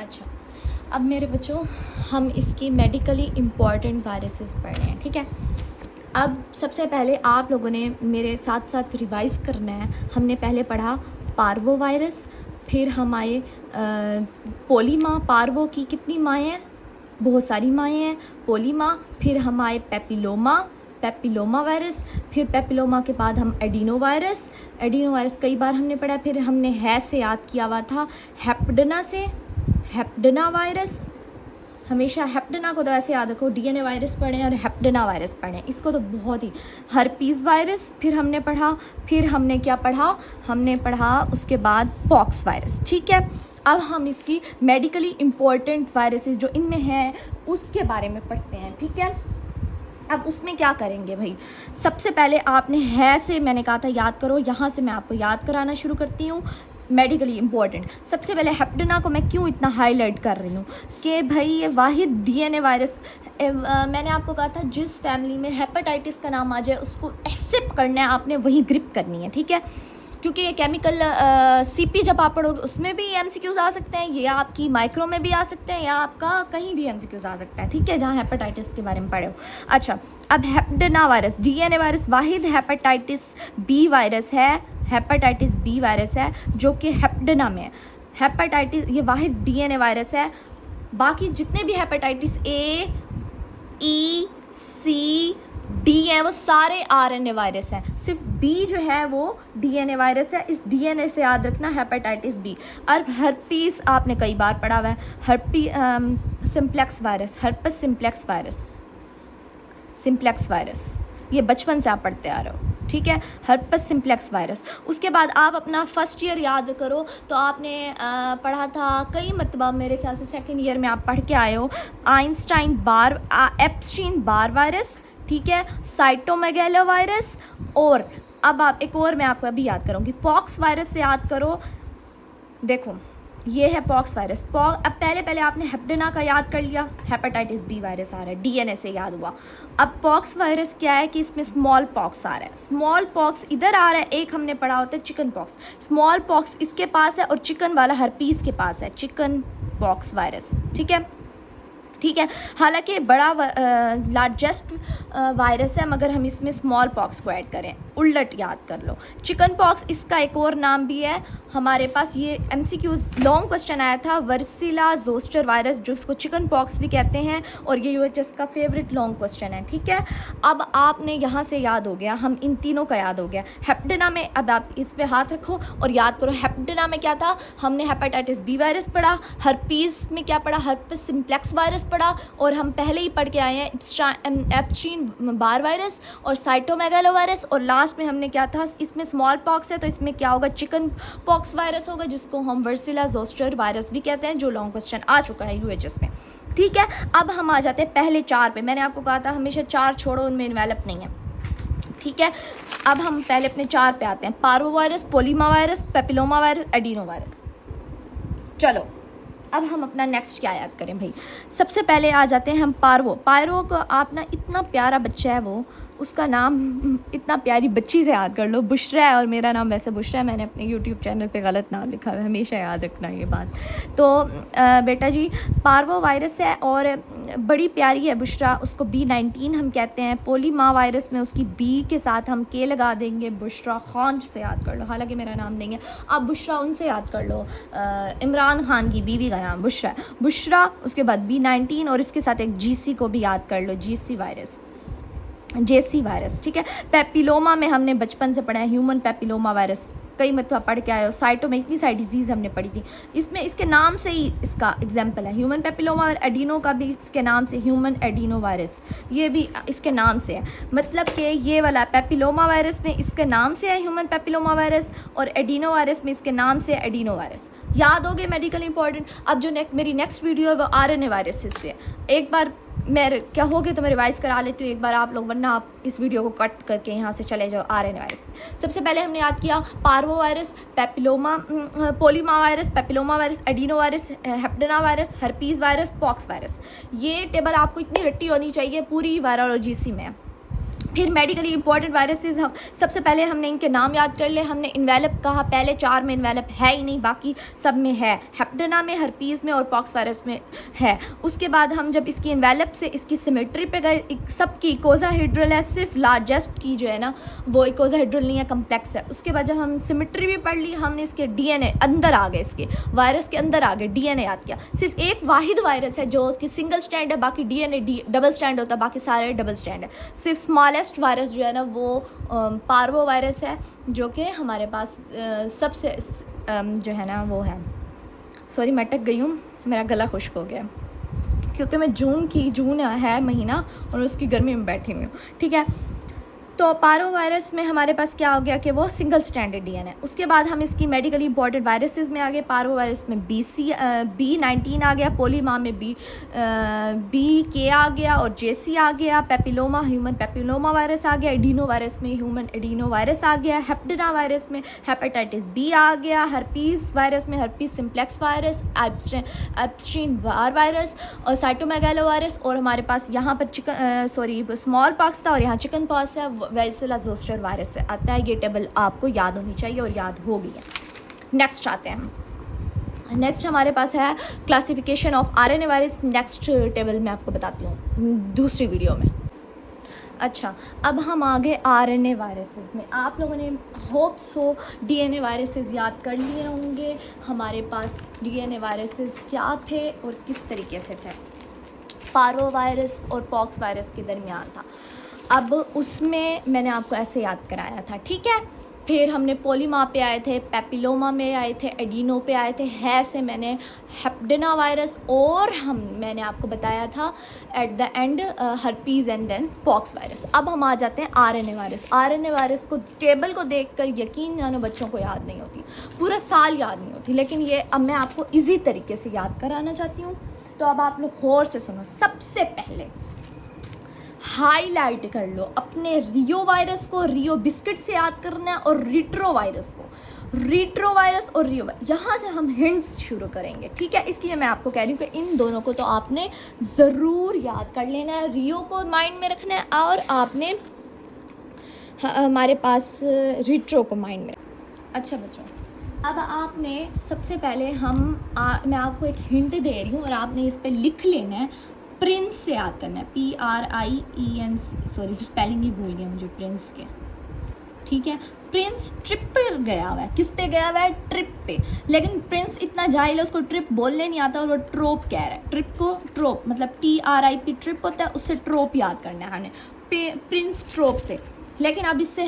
अच्छा, अब मेरे बच्चों हम इसकी मेडिकली इम्पॉर्टेंट वायरसेस पढ़ रहे हैं, ठीक है। अब सबसे पहले आप लोगों ने मेरे साथ साथ रिवाइज़ करना है। हमने पहले पढ़ा पार्वो वायरस, फिर हम आए पोलीमा। पार्वो की कितनी माएँ हैं? बहुत सारी माएँ हैं। पोलीमा, फिर हम आए पेपिलोमा वायरस, फिर पेपिलोमा के बाद हम एडिनो वायरस कई बार हमने पढ़ा। फिर हमने से याद किया हुआ था हेप्डना से, हेप्डना वायरस। हमेशा हेप्डना को तो ऐसे याद रखो, डीएनए वायरस पढ़ें और हेप्डना वायरस पढ़ें, इसको तो बहुत ही। हर्पीज़ वायरस फिर हमने पढ़ा। फिर हमने क्या पढ़ा? हमने पढ़ा उसके बाद पॉक्स वायरस, ठीक है। अब हम इसकी मेडिकली इम्पोर्टेंट वायरसेस जो इनमें हैं उसके बारे में पढ़ते हैं, ठीक है। अब उसमें क्या करेंगे भाई? सबसे पहले आपने से मैंने कहा था याद करो, यहाँ से मैं आपको याद कराना शुरू करती हूँ। मेडिकली इम्पॉर्टेंट, सबसे पहले हेप्डना को मैं क्यों इतना हाईलाइट कर रही हूँ कि भाई ये वाहिद डीएनए वायरस। मैंने आपको कहा था जिस फैमिली में हेपेटाइटिस का नाम आ जाए उसको ऐसे पकड़ना है आपने, वही ग्रिप करनी है, ठीक है। क्योंकि ये केमिकल सीपी जब आप पढ़ोगे उसमें भी एमसीक्यूज़ आ सकते हैं, ये आपकी माइक्रो में भी आ सकते हैं, या आपका कहीं भी एमसीक्यूज़ आ सकता है, ठीक है, जहाँ हेपेटाइटिस के बारे में पढ़े हो। अच्छा, अब हेप्डना वायरस डीएनए वायरस वाहिद हेपेटाइटिस बी वायरस है जो कि हेप्डना में है। हेपेटाइटिस ये वाहिद डीएनए वायरस है। बाकी जितने भी hepatitis A, E, C, D हैं वो सारे आरएनए वायरस हैं। सिर्फ बी जो है वो डीएनए वायरस है। इस डीएनए से याद रखना हेपेटाइटिस बी। और हर्पीस आपने कई बार पढ़ा हुआ है, हर्पस सिम्प्लेक्स वायरस, ये बचपन से आप पढ़ते आ रहे हो, ठीक है। Herpes simplex virus. उसके बाद आप अपना फर्स्ट ईयर याद करो तो आपने पढ़ा था कई मरतबा, मेरे ख्याल से सेकंड ईयर में आप पढ़ के आए हो, एप्स्टीन बार वायरस, ठीक है, साइटोमेगालो वायरस। और अब आप एक और मैं आपको अभी याद करूँगी, पॉक्स वायरस से याद करो। देखो ये है पॉक्स वायरस। अब पहले आपने हेप्डना का याद कर लिया, हेपेटाइटिस बी वायरस आ रहा है, डीएनए से याद हुआ। अब पॉक्स वायरस क्या है कि इसमें स्मॉल पॉक्स आ रहा है। स्मॉल पॉक्स इधर आ रहा है, एक हमने पढ़ा होता है चिकन पॉक्स। स्मॉल पॉक्स इसके पास है और चिकन वाला हर्पीस के पास है, चिकन पॉक्स वायरस, ठीक है। हालांकि बड़ा लार्जेस्ट वायरस है, मगर हम इसमें स्मॉल पॉक्स को ऐड करें, उल्ट याद कर लो। चिकन पॉक्स इसका एक और नाम भी है हमारे पास, ये एमसीक्यूज लॉन्ग क्वेश्चन आया था, वर्सिला जोस्टर वायरस, जो इसको चिकन पॉक्स भी कहते हैं, और ये यूएचएस का फेवरेट लॉन्ग क्वेश्चन है, ठीक है। अब आपने यहाँ से याद हो गया, हम इन तीनों का याद हो गया। हेप्डना में अब आप इस पे हाथ रखो और याद करो, हेप्डना में क्या था? हमने हेपेटाइटिस बी वायरस पढ़ा। हर्पीस में क्या पढ़ा? हर्पस सिम्प्लेक्स वायरस पढ़ा। और हम पहले ही पढ़ के आए हैं एप्स्टीन बार वायरस और साइटोमेगालो वायरस। और लास्ट में हमने क्या था? इसमें स्मॉल पॉक्स है तो इसमें क्या होगा? चिकन पॉक्स वायरस होगा, जिसको हम वर्सिला जोस्टर वायरस भी कहते हैं, जो लॉन्ग क्वेश्चन आ चुका है यूएचएस में, ठीक है। अब हम आ जाते हैं पहले 4 पे। मैंने आपको कहा था हमेशा 4 छोड़ो, उनमें इन्वेलप नहीं है, ठीक है। अब हम पहले अपने 4 पे आते हैं, parvovirus, polyomavirus, papillomavirus, adenovirus. चलो अब हम अपना नेक्स्ट क्या याद करें भाई? सबसे पहले आ जाते हैं हम पार्वो को आप ना, इतना प्यारा बच्चा है वो, उसका नाम इतना प्यारी बच्ची से याद कर लो, बुशरा है। और मेरा नाम वैसे बुशरा है, मैंने अपने यूट्यूब चैनल पे गलत नाम लिखा हुआ है, हमेशा याद रखना ये बात। तो बेटा जी पार्वो वायरस है और बड़ी प्यारी है बुशरा, उसको B19 हम कहते हैं। पोलीमा वायरस में उसकी बी के साथ हम के लगा देंगे, बुशरा खान से याद कर लो, हालांकि मेरा नाम नहीं है, आप बुशरा उनसे याद कर लो, इमरान खान की बीवी का नाम बुशरा। उसके बाद B19 और इसके साथ एक GC को भी याद कर लो, जेसी वायरस, ठीक है। पेपिलोमा में हमने बचपन से पढ़ा है ह्यूमन पेपिलोमा वायरस, कई मतलब पढ़ के आए हो। साइटो में इतनी सारी डिजीज़ हमने पढ़ी थी, इसमें इसके नाम से ही इसका एग्जाम्पल है ह्यूमन पेपिलोमा। और एडिनो का भी इसके नाम से ह्यूमन एडिनो वायरस, ये भी इसके नाम से है। मतलब कि ये वाला पेपिलोमा वायरस में इसके नाम से है ह्यूमन पेपिलोमा वायरस, और एडिनो वायरस में इसके नाम से है एडिनो वायरस। याद हो गए मेडिकल इंपॉर्टेंट। अब जो मेरी नेक्स्ट वीडियो है वो आरएनए वायरस से है। एक बार मैं क्या हो गया तो मैं रिवाइज़ करा लेती हूँ एक बार आप लोग, वरना आप इस वीडियो को कट करके यहाँ से चले जाओ आरएनए वायरस। सबसे पहले हमने याद किया parvovirus, polyomavirus, papillomavirus, adenovirus, hepadnavirus, herpesvirus, poxvirus. ये टेबल आपको इतनी रट्टी होनी चाहिए पूरी वायरोलॉजी में। फिर मेडिकली इंपॉर्टेंट वायरसेस, हम सबसे पहले हमने इनके नाम याद कर ले। हमने इन्वेलप कहा, पहले 4 में इन्वेलप है ही नहीं, बाकी सब में है। हेप्टिना में, हर्पीज़ में और पॉक्स वायरस में है। उसके बाद हम जब इसकी इन्वेलप से इसकी सिमेट्री पे गए, सबकी इकोसाहेड्रल है, सिर्फ लार्जेस्ट की जो है ना वो इकोसाहेड्रल नहीं है, कम्प्लेक्स है। उसके बाद जब हम सिमेट्री भी पढ़ ली, हमने इसके DNA अंदर आ गए, इसके वायरस के अंदर आ गए, DNA याद किया। सिर्फ एक वाहिद वायरस है जो उसकी सिंगल स्टैंड है, बाकी DNA डबल स्टैंड होता है, बाकी सारे डबल स्टैंड है। सिर्फ स्मॉलेस्ट वायरस जो है ना वो पार्वो वायरस है, जो कि हमारे पास सबसे जो है ना वो है। सॉरी मैं अटक गई हूँ, मेरा गला खुश्क हो गया क्योंकि मैं जून है महीना और उसकी गर्मी में बैठी हुई हूँ, ठीक है। तो पारो वायरस में हमारे पास क्या हो गया कि वो सिंगल स्टैंडर्ड DNA है। उसके बाद हम इसकी मेडिकली इंपॉर्टेंट वायरसेस में आ गए। पारो वायरस में B19 आ गया, पोलीमा में BK आ गया और JC आ गया, पेपिलोमा ह्यूमन पेपिलोमा वायरस आ गया, एडिनो वायरस में ह्यूमन एडिनो वायरस आ गया, हेप्टिना वायरस में हेपेटाइटिस B आ गया, हर्पीज़ वायरस में herpes simplex virus, Epstein Barr virus और साइटोमेगालो वायरस। और हमारे पास यहाँ पर स्मॉल पॉक्स था और यहाँ चिकन पॉक्स है, वैसेला जोस्टर वायरस से आता है। ये टेबल आपको याद होनी चाहिए और याद हो गई है। नेक्स्ट आते हैं। नेक्स्ट हमारे पास है classification of RNA virus. Next table मैं आपको बताती हूँ दूसरी वीडियो में। अच्छा, अब हम आगे RNA वायरसेस में। आप लोगों ने होप सो DNA वायरसेस याद कर लिए होंगे। हमारे पास DNA वायरसेस क्या थे और किस तरीके से थे। पारो वायरस और पॉक्स वायरस के दरमियान था। अब उसमें मैंने आपको ऐसे याद कराया था, ठीक है। फिर हमने पोलीमा पे आए थे, पेपिलोमा में आए थे, एडिनो पे आए थे, है से मैंने हेप्टिना वायरस और मैंने आपको बताया था at the end herpes and then pox virus. अब हम आ जाते हैं RNA वायरस। RNA वायरस को टेबल को देखकर यकीन जानो बच्चों को याद नहीं होती, पूरा साल याद नहीं होती, लेकिन ये अब मैं आपको ईजी तरीके से याद कराना चाहती हूँ। तो अब आप लोग गौर से सुनो। सबसे पहले हाईलाइट कर लो अपने रियो वायरस को, रियो बिस्किट से याद करना है, और रिट्रो वायरस को, रिट्रो वायरस और रियो। यहाँ से हम हिंट्स शुरू करेंगे, ठीक है। इसलिए मैं आपको कह रही हूँ कि इन दोनों को तो आपने ज़रूर याद कर लेना है, रियो को माइंड में रखना है और आपने हमारे पास रिट्रो को माइंड में। अच्छा बच्चों, अब आपने सबसे पहले मैं आपको एक हिंट दे रही हूँ और आपने इस पर लिख लेना है। प्रिंस से याद करना है, PRIENC, सॉरी स्पेलिंग ही भूल गया मुझे प्रिंस के, ठीक है। प्रिंस ट्रिप पर गया हुआ है। किस पे गया हुआ है? ट्रिप पे। लेकिन प्रिंस इतना जाहिल है, उसको ट्रिप बोलने नहीं आता और वो ट्रोप कह रहा है। ट्रिप को ट्रोप मतलब TRIP ट्रिप होता है, उससे ट्रोप याद करना है हमने, प्रिंस ट्रोप से। लेकिन अब इससे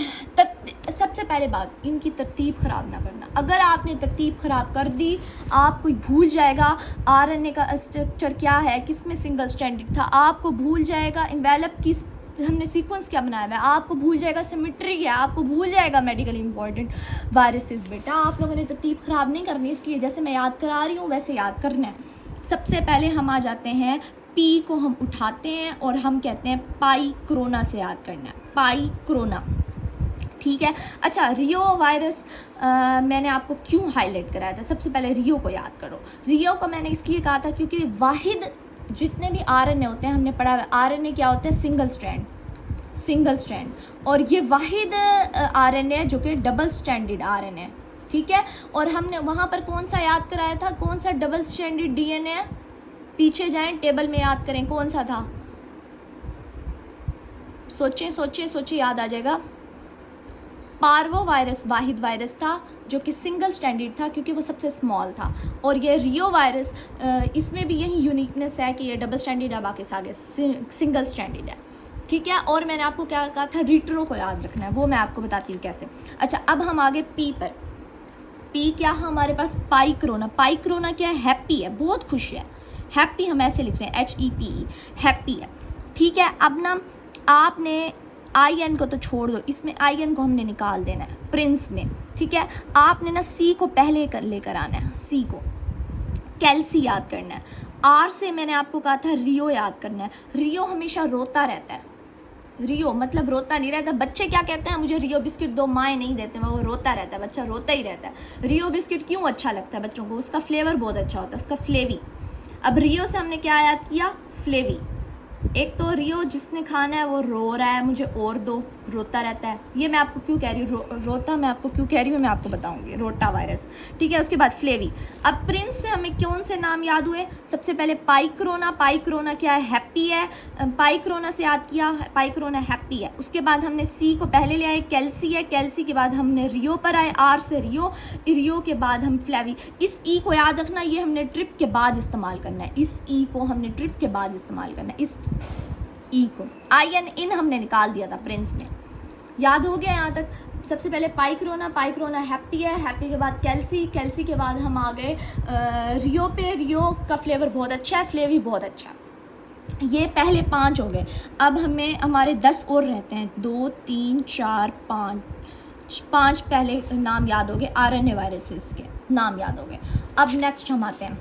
सबसे पहले बात, इनकी तरतीब ख़राब ना करना। अगर आपने तरतीब ख़राब कर दी, आपको भूल जाएगा RNA का स्ट्रक्चर क्या है, किस में सिंगल स्टैंडर्ड था, आपको भूल जाएगा इन्वेलप की हमने सीक्वेंस क्या बनाया हुआ है, आपको भूल जाएगा सिमेट्री क्या, आपको भूल जाएगा मेडिकली इंपॉर्टेंट वायरसेस। बेटा आप लोगों ने तरतीब ख़राब नहीं करनी, इसलिए जैसे मैं याद करा रही हूँ वैसे याद करना है। सबसे पहले हम आ जाते हैं, P को हम उठाते हैं और हम कहते हैं पाई क्रोना से याद करना है, पाई क्रोना, ठीक है। अच्छा, रियो वायरस मैंने आपको क्यों हाईलाइट कराया था? सबसे पहले रियो को याद करो। रियो को मैंने इसलिए कहा था क्योंकि वाहिद जितने भी RNA होते हैं हमने पढ़ा है, RNA क्या होता है? सिंगल स्ट्रैंड, और ये वाहिद RNA है जो कि डबल स्टैंडर्ड RNA है, ठीक है। और हमने वहाँ पर कौन सा याद कराया था, कौन सा डबल स्टैंडर्ड DNA है? पीछे जाएं टेबल में याद करें, कौन सा था? सोचें याद आ जाएगा। पार्वो वायरस वाहिद वायरस था जो कि सिंगल स्टैंडर्ड था क्योंकि वो सबसे स्मॉल था। और ये रियो वायरस, इसमें भी यही यूनिकनेस है कि ये डबल स्टैंडर्ड है, बाकी सारे सिंगल स्टैंडर्ड है, ठीक है। और मैंने आपको क्या कहा था, रिट्रो को याद रखना है, वो मैं आपको बताती हूँ कैसे। अच्छा, अब हम आगे P पर। P क्या है हमारे पास? पाई क्रोना। पाई क्रोना क्या है? हैप्पी है, बहुत खुश है। हैप्पी हम ऐसे लिख रहे हैं, HEPE, हैप्पी है, ठीक है। अब ना आपने IN को तो छोड़ दो, इसमें IN को हमने निकाल देना है प्रिंस में, ठीक है। आपने ना C को पहले लेकर आना है, C को कैल्सी याद करना है। R से मैंने आपको कहा था रियो याद करना है। रियो हमेशा रोता रहता है, रियो मतलब रोता नहीं रहता। बच्चे क्या कहते हैं, मुझे रियो बिस्किट दो, माएँ नहीं देते, वो रोता रहता है, बच्चा रोता ही रहता है। रियो बिस्किट क्यों अच्छा लगता है बच्चों को? उसका फ्लेवर बहुत अच्छा होता है, उसका फ्लेवी। अब रियो से हमने क्या याद किया? फ्लेवी, एक तो रियो जिसने खाना है वो रो रहा है, मुझे और दो, रोता रहता है। ये मैं आपको क्यों कह रही हूँ, रोता मैं आपको क्यों कह रही हूँ मैं आपको बताऊँगी, रोटा वायरस, ठीक है। उसके बाद फ्लेवी। अब प्रिंस से हमें कौन से नाम याद हुए, सबसे पहले पाइक्रोना। पाइक्रोना क्या है, हैप्पी है, पाइक्रोना से याद किया, पाइक्रोना हैप्पी है। उसके बाद हमने सी को पहले ले आए, कैल्सी है, कैल्सी के बाद हमने रियो पर आए, आर से रियो, रियो के बाद हम फ्लेवी। इस ई को याद रखना, ये हमने ट्रिप के बाद इस्तेमाल करना है, इस ई को हमने ट्रिप के बाद इस्तेमाल करना है, इस ई को। आई एन इन हमने निकाल दिया था प्रिंस में, याद हो गया यहाँ तक। सबसे पहले पाइक्रोना, पाइक्रोना हैप्पी है, हैप्पी के बाद कैल्सी, कैल्सी के बाद हम आ गए रियो पे, रियो का फ्लेवर बहुत अच्छा है, फ्लेवी बहुत अच्छा है। ये पहले 5 हो गए। अब हमें हमारे 10 और रहते हैं, 2 3 4 5 पहले नाम याद हो गए, RNA वायरसेस के नाम याद हो गए। अब नेक्स्ट हम आते हैं,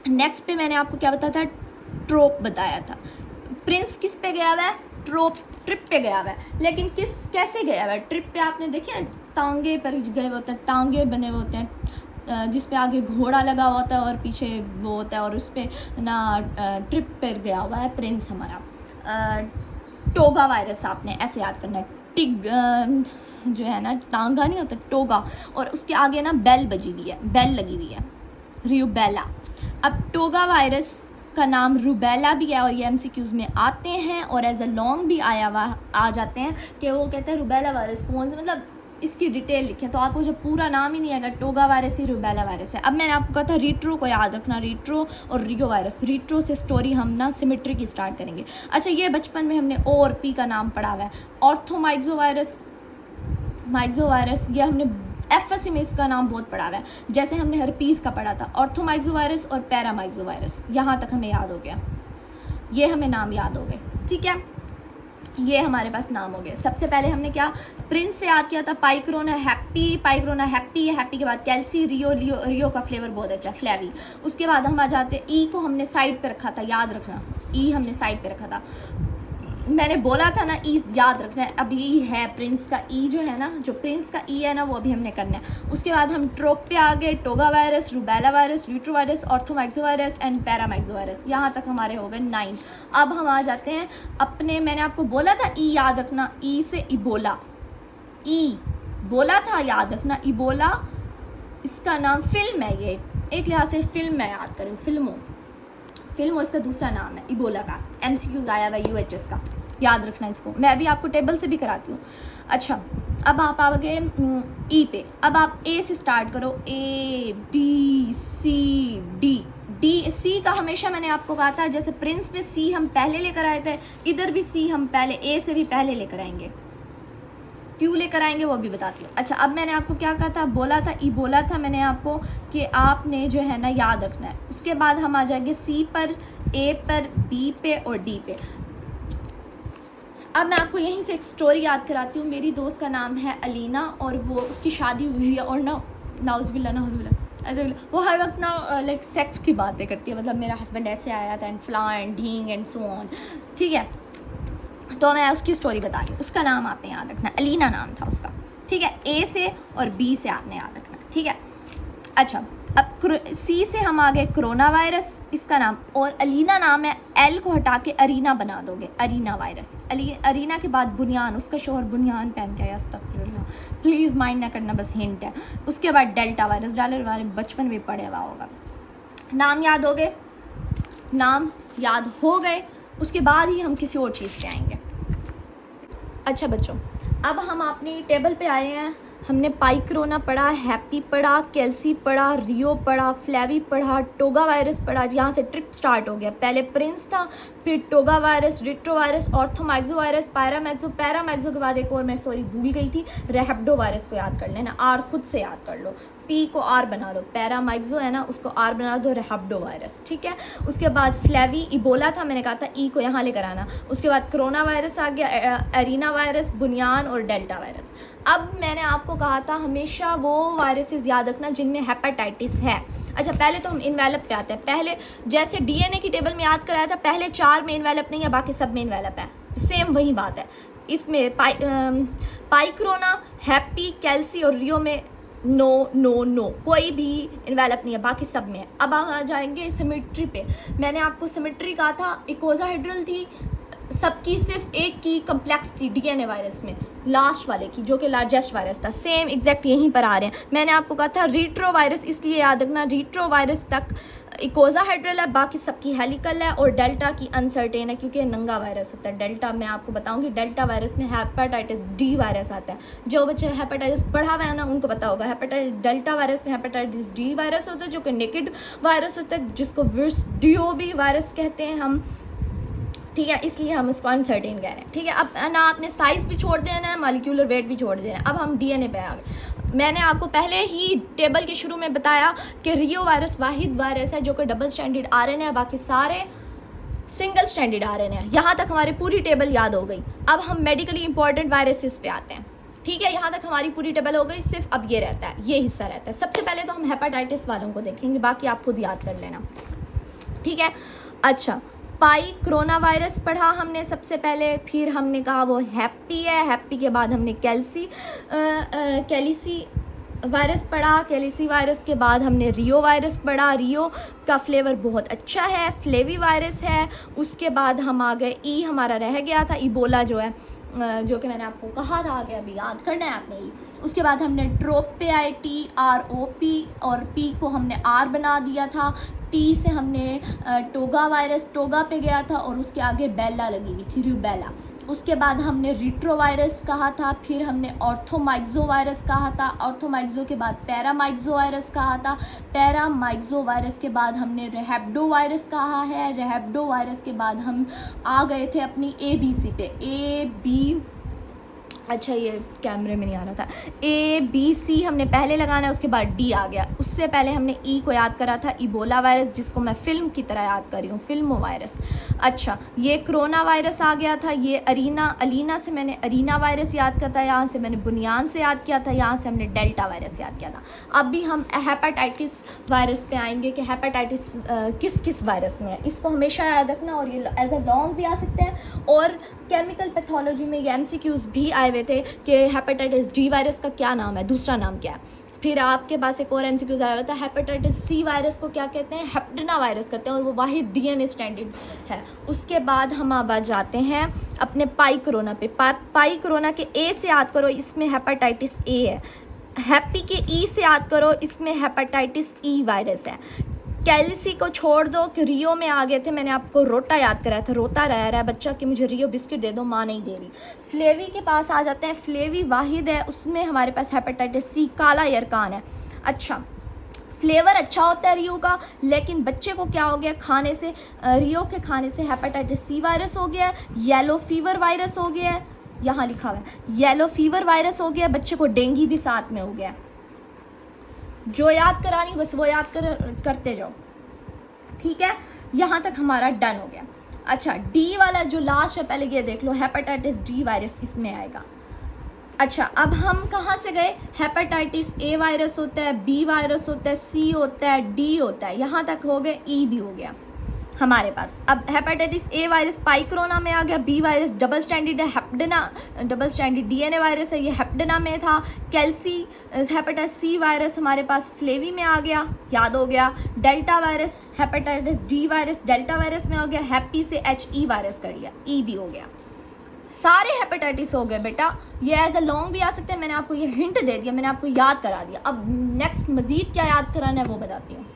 नेक्स्ट पे मैंने आपको क्या बताया था, ट्रोप बताया था। प्रिंस किस पे गया हुआ है, ट्रिप पे गया हुआ है, लेकिन कैसे गया हुआ है ट्रिप पे, आपने देखिए टांगे पर गए होते हैं, टांगे बने हुए होते हैं जिस पे आगे घोड़ा लगा हुआ होता है और पीछे वो होता है, और उस पे ना ट्रिप पर गया हुआ है प्रिंस हमारा। टोगा वायरस आपने ऐसे याद करना है, टिग जो है ना टांगा नहीं होता, टोगा, और उसके आगे ना बेल बजी हुई है, बेल लगी हुई है, रूबेला। अब टोगा वायरस का नाम रूबेला भी है, और ये MCQs में आते हैं और एज अ लॉन्ग भी आ जाते हैं कि वो कहते हैं रूबेला वायरस कौन से, मतलब इसकी डिटेल लिखें, तो आपको जो पूरा नाम ही नहीं आएगा, टोगा वायरस ही रूबेला वायरस है। अब मैंने आपको कहा था रीट्रो को याद रखना, रीट्रो और रियो वायरस। रीट्रो से स्टोरी हम ना सिमेट्री की स्टार्ट करेंगे। अच्छा, ये बचपन में हमने O और P का नाम पढ़ा हुआ है। ऑर्थोमाइक्सो वायरस, माइक्सो वायरस, ये हमने FSC में इसका नाम बहुत पढ़ा हुआ है। जैसे हमने हर्पीस का पढ़ा था, ऑर्थोमाइक्सो वायरस और पैरामाइक्सो वायरस, यहाँ तक हमें याद हो गया, ये हमें नाम याद हो गए, ठीक है। ये हमारे पास नाम हो गए। सबसे पहले हमने क्या प्रिंस से याद किया था, पाइक्रोना हैप्पी, पाइक्रोना हैप्पी है, हैप्पी के बाद कैल्सी, रियो का फ्लेवर बहुत अच्छा, फ्लेवी। उसके बाद हम आ जाते हैं ई को हमने साइड पे रखा था, याद रखना, ई हमने साइड पे रखा था। मैंने बोला था ना ई याद रखना है, अब ई है प्रिंस का ई जो है ना, जो प्रिंस का ई है ना वो अभी हमने करना है। उसके बाद हम ट्रोप पे आ गए, togavirus, rubella virus, retrovirus, orthomyxovirus and paramyxovirus, यहाँ तक हमारे हो गए 9। अब हम आ जाते हैं अपने, मैंने आपको बोला था ई याद रखना, ई से इबोला, ई बोला था याद रखना, इबोला इसका नाम फिल्म है, ये एक लिहाज से फिल्म है, याद करें फिल्मों इसका दूसरा नाम है इबोला का। MCQs आया हुआ UHS का, याद रखना इसको, मैं अभी आपको टेबल से भी कराती हूँ। अच्छा, अब आप आ गए ई पे। अब आप ए से स्टार्ट करो, ABCD सी का हमेशा मैंने आपको कहा था, जैसे प्रिंस में सी हम पहले लेकर आए थे, इधर भी सी हम पहले ए से भी पहले लेकर आएंगे, क्यों लेकर आएंगे वो भी बताती हूँ। अच्छा, अब मैंने आपको क्या कहा था, बोला था ई, बोला था मैंने आपको कि आपने जो है ना याद रखना है। उसके बाद हम आ जाएंगे सी पर, ए पर, बी पे और डी पे। अब मैं आपको यहीं से एक स्टोरी याद कराती हूँ। मेरी दोस्त का नाम है अलीना और वो उसकी शादी हुई है, और नाउज़ुबिल्लाह वो हर वक्त ना लाइक सेक्स की बातें करती है, मतलब मेरा हस्बैंड ऐसे आया था एंड फ्ला एंड ढींग एंड सो ऑन, ठीक है। तो मैं उसकी स्टोरी बता रही हूँ, उसका नाम आपने याद रखना, अलीना नाम था उसका, ठीक है। ए से और बी से आपने याद रखना, ठीक है। अच्छा, अब सी से हम आ गए कोरोना वायरस, इसका नाम, और अलीना नाम है, एल को हटा के अरीना बना दोगे, अरीना वायरस। अरीना के बाद बुनियान, उसका शोहर बुनियान पहन के आया, अस्तगफिरुल्लाह, प्लीज़ माइंड ना करना, बस हिंट है। उसके बाद डेल्टा वायरस, डेल्टा वायरस बचपन में पढ़ा हुआ होगा। नाम याद हो गए, नाम याद हो गए, उसके बाद ही हम किसी और चीज़ पे आएंगे। अच्छा बच्चों, अब हम अपनी टेबल पे आए हैं। हमने पाइक्रोना पढ़ा, हैप्पी पढ़ा, कैल्सी पढ़ा, रियो पढ़ा, फ्लेवी पढ़ा, टोगा वायरस पढ़ा। यहाँ से ट्रिप स्टार्ट हो गया, पहले प्रिंस था, फिर togavirus, retrovirus, orthomyxovirus, paramyxo के बाद एक और मैं सॉरी भूल गई थी, रेहब्डो वायरस को याद कर लेना, आर खुद से याद कर लो, पी को आर बना लो, पैरामाइक्सो है ना उसको आर बना दो, रेहब्डो वायरस, ठीक है। उसके बाद फ्लेवी, इबोला था, मैंने कहा था ई को यहाँ लेकर आना। उसके बाद कोरोना वायरस आ गया, एरिना वायरस, बुनियान और डेल्टा वायरस। अब मैंने आपको कहा था हमेशा वो वायरसेस याद रखना जिनमें हेपेटाइटिस है। अच्छा, पहले तो हम इन्वेलप पे आते हैं। पहले जैसे DNA की टेबल में याद कराया था, पहले 4 में इन्वेलप नहीं है, बाकी सब में इन्वेलप है, सेम वही बात है। इसमें पाइक्रोना, हैप्पी, कैल्सी और रियो में नो नो नो, कोई भी इन्वेलप नहीं है, बाकी सब में है। अब हम आ जाएंगे सिमेट्री पे। मैंने आपको सिमेट्री कहा था, इकोसाहेड्रल थी, सबकी सिर्फ एक की कम्प्लेक्स थी डीएनए वायरस में, लास्ट वाले की, जो कि लार्जेस्ट वायरस था। सेम एग्जैक्ट यहीं पर आ रहे हैं। मैंने आपको कहा था रीट्रो वायरस, इसलिए याद रखना रीट्रो वायरस तक इकोसाहेड्रल है, बाकी सबकी हेलिकल है, और डेल्टा की अनसर्टेन है क्योंकि नंगा वायरस होता है। डेल्टा मैं आपको बताऊंगी, डेल्टा वायरस में हेपेटाइटिस डी वायरस आता है। जो बच्चे हेपेटाइटिस पढ़ा हुआ है ना उनको पता होगा, हेपेटाइटिस डेल्टा वायरस में हेपेटाइटिस डी वायरस होता है जो कि नेकेड वायरस होता है, जिसको विर्सडीओ भी वायरस कहते हैं हम, ठीक है, इसलिए हम इसको अनसर्टेन कह रहे हैं। ठीक है, अब ना आपने साइज़ भी छोड़ देना है, मॉलिक्यूलर वेट भी छोड़ देना है। अब हम डीएनए पे आ गए। मैंने आपको पहले ही टेबल के शुरू में बताया कि रियो वायरस वाहिद वायरस है जो कि डबल स्टैंडर्ड आरएनए है, बाकी सारे सिंगल स्टैंडर्ड आरएनए है। यहाँ तक हमारी पूरी टेबल याद हो गई। अब हम मेडिकली इंपॉर्टेंट वायरसेस पे आते हैं। ठीक है, यहाँ तक हमारी पूरी टेबल हो गई, सिर्फ अब ये रहता है, ये हिस्सा रहता है। सबसे पहले तो हम हेपेटाइटिस वालों को देखेंगे, बाकी आप खुद याद कर लेना। ठीक है, अच्छा, पाई कोरोना वायरस पढ़ा हमने सबसे पहले, फिर हमने कहा वो हैप्पी है, हैप्पी के बाद हमने कैलिसी वायरस पढ़ा, कैलिसी वायरस के बाद हमने रियो वायरस पढ़ा, रियो का फ्लेवर बहुत अच्छा है, फ्लेवी वायरस है। उसके बाद हम आ गए, ई हमारा रह गया था, इबोला जो है, जो कि मैंने आपको कहा था कि अभी याद करना है आपने। उसके बाद हमने ट्रोप पे आए, TROP, और पी को हमने R बना दिया था। टी से हमने टोगा वायरस, टोगा पे गया था, और उसके आगे बेला लगी हुई थी, रूबेला। उसके बाद हमने रिट्रो वायरस कहा था, फिर हमने ऑर्थोमाइक्सो वायरस कहा था, ऑर्थोमाइक्सो के बाद पैरामाइक्सो वायरस कहा था, पैरामाइक्सो वायरस के बाद हमने रेहेब्डो वायरस कहा है, रेहेब्डो वायरस के बाद हम आ गए थे अपनी ABC पे, AB, अच्छा ये कैमरे में नहीं आ रहा था, ABC हमने पहले लगाना है, उसके बाद D आ गया। उससे पहले हमने E को याद करा था, इबोला वायरस, जिसको मैं फिल्म की तरह याद कर रही हूँ, फिल्मो वायरस। अच्छा, ये कोरोना वायरस आ गया था, ये अलीना से मैंने अरीना वायरस याद किया था, यहाँ से मैंने बुनियान से याद किया था, यहाँ से हमने डेल्टा वायरस याद किया था। अब भी हम हेपेटाइटिस वायरस पे आएंगे कि हेपेटाइटिस किस किस वायरस में है, इसको हमेशा याद रखना, और ये एज अ लॉन्ग भी आ सकते हैं, और केमिकल पैथोलॉजी में ये MCQs भी आए हुए थे कि हेपेटाइटिस डी वायरस का क्या नाम है, दूसरा नाम क्या है। फिर आपके पास एक और MCQs आया हुआ था, हेपेटाइटिस C वायरस को क्या कहते हैं, हेप्टेना वायरस कहते हैं, और वो वाहिद DNA स्टैंडर्ड है। उसके बाद हम अब आ जाते हैं अपने पाई कोरोना पे। पाई कोरोना के A से याद करो, इसमें हेपेटाइटिस A है। हैप्पी के E से याद करो, इसमें हेपेटाइटिस E वायरस है। कैलिसी को छोड़ दो कि रियो में आ गए थे, मैंने आपको रोटा याद कराया था, रोता रह रहा है बच्चा कि मुझे रियो बिस्किट दे दो, माँ नहीं दे रही। फ्लेवी के पास आ जाते हैं, फ्लेवी वाहिद है, उसमें हमारे पास हेपेटाइटिस C काला यरकान है। अच्छा, फ्लेवर अच्छा होता है रियो का, लेकिन बच्चे को क्या हो गया खाने से, रियो के खाने से हेपेटाइटिस C वायरस हो गया, येलो फीवर वायरस हो गया, यहाँ लिखा हुआ है येलो फीवर वायरस हो गया, बच्चे को डेंगू भी साथ में हो गया। जो याद करानी बस वो याद करते जाओ। ठीक है, यहाँ तक हमारा डन हो गया। अच्छा, D वाला जो लास्ट है, पहले ये देख लो, हेपेटाइटिस D वायरस इसमें आएगा। अच्छा, अब हम कहाँ से गए, हेपेटाइटिस A वायरस होता है, B वायरस होता है, C होता है, D होता है, यहाँ तक हो गए, E भी हो गया हमारे पास। अब hepatitis A virus pi corona में आ गया, B वायरस डबल स्टैंडर्ड है, हेप्टेना डबल स्टैंडर्ड DNA वायरस है, ये हेप्टेना में था। कैल्सी हेपेटाइटिस C वायरस हमारे पास फ्लेवी में आ गया, याद हो गया। Delta virus hepatitis D virus delta virus में हो गया, हैप्पी से HE वायरस कर लिया, E भी हो गया। सारे हेपेटाइटिस हो गए बेटा, ये एज अ लॉन्ग भी आ सकते हैं, मैंने आपको ये हिंट दे दिया, मैंने आपको याद करा दिया। अब नेक्स्ट मज़ीद क्या याद कराना है वो बताती हूँ।